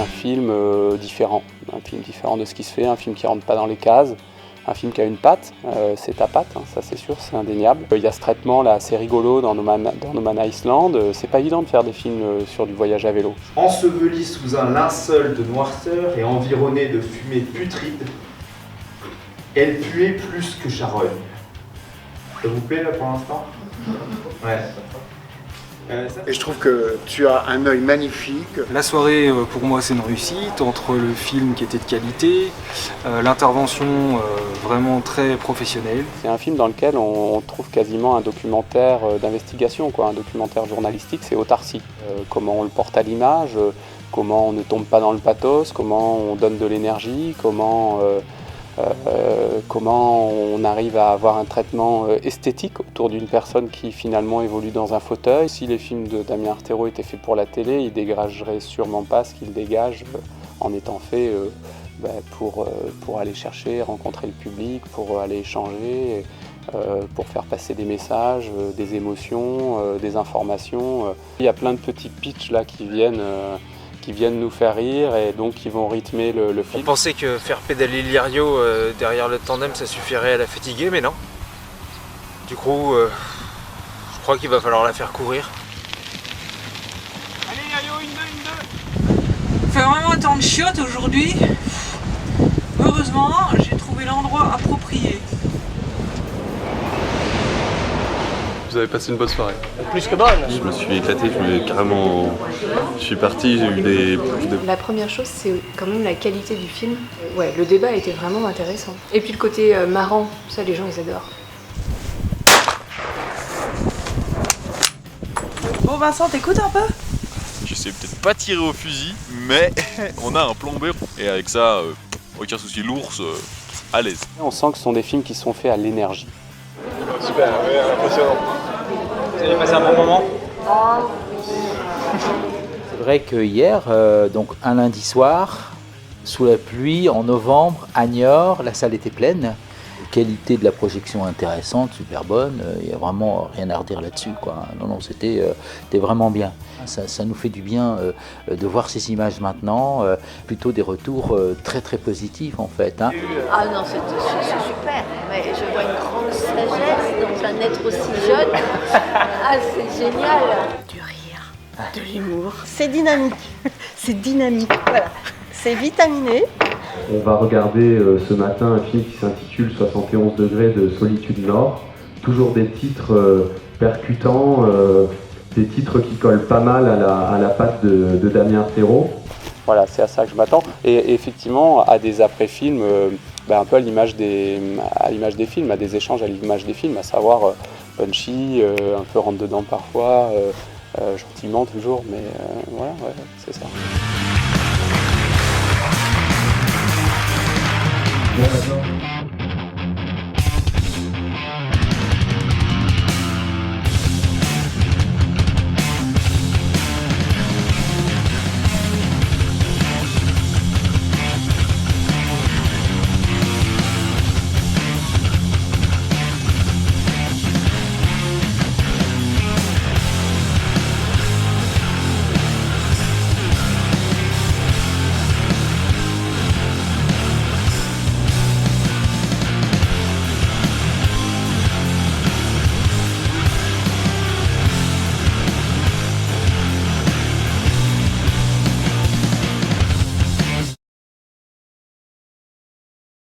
un film différent de ce qui se fait, un film qui rentre pas dans les cases, un film qui a une patte, c'est ta patte, hein, ça c'est sûr, c'est indéniable. Il y a ce traitement là assez rigolo dans No Man Island, c'est pas évident de faire des films sur du voyage à vélo. Enseveli sous un linceul de noirceur et environné de fumée putride, elle puait plus que charogne. Ça vous plaît là pour l'instant? Ouais. Et je trouve que tu as un œil magnifique. La soirée, pour moi, c'est une réussite, entre le film qui était de qualité, l'intervention vraiment très professionnelle. C'est un film dans lequel on trouve quasiment un documentaire d'investigation, quoi, un documentaire journalistique, c'est autarcie. Comment on le porte à l'image, comment on ne tombe pas dans le pathos, comment on donne de l'énergie, comment on arrive à avoir un traitement esthétique autour d'une personne qui finalement évolue dans un fauteuil. Si les films de Damien Artero étaient faits pour la télé, ils dégageraient sûrement pas ce qu'ils dégagent en étant faits pour aller chercher, rencontrer le public, pour aller échanger, pour faire passer des messages, des émotions, des informations. Il y a plein de petits pitchs là qui viennent nous faire rire et donc qui vont rythmer le film. On pensait que faire pédaler Lirio derrière le tandem ça suffirait à la fatiguer, mais non. Du coup, je crois qu'il va falloir la faire courir. Allez Lirio, une deux. Il fait vraiment un temps de chiottes aujourd'hui. Heureusement, j'ai trouvé l'endroit approprié. Vous avez passé une bonne soirée? Plus que bonne. Je me suis éclaté, je suis parti, j'ai eu des... La première chose, c'est quand même la qualité du film. Ouais, le débat était vraiment intéressant. Et puis le côté marrant, ça les gens ils adorent. Bon Vincent, t'écoutes un peu? Je sais peut-être pas tirer au fusil, mais on a un plan B. Et avec ça, aucun souci, l'ours, à l'aise. On sent que ce sont des films qui sont faits à l'énergie. Super, oui, impressionnant. Vous avez passé un bon moment? C'est vrai que hier, donc un lundi soir, sous la pluie, en novembre, à Niort, la salle était pleine. Qualité de la projection intéressante, super bonne, il n'y a vraiment rien à redire là-dessus, quoi. Non, c'était vraiment bien. Ça nous fait du bien de voir ces images maintenant, plutôt des retours très très positifs en fait. Hein. Ah non, c'est super, mais je vois une grande sagesse dans un être aussi jeune. Ah, c'est génial. Du rire, de l'humour. C'est dynamique, c'est dynamique, voilà. C'est vitaminé. On va regarder ce matin un film qui s'intitule 71 degrés de solitude nord. Toujours des titres percutants, des titres qui collent pas mal à la patte de Damien Artero. Voilà, c'est à ça que je m'attends. Et effectivement, à des après-films, un peu à l'image des films, à des échanges à l'image des films, à savoir punchy, un peu rentre-dedans parfois, gentiment toujours, mais voilà, ouais, c'est ça. Bon,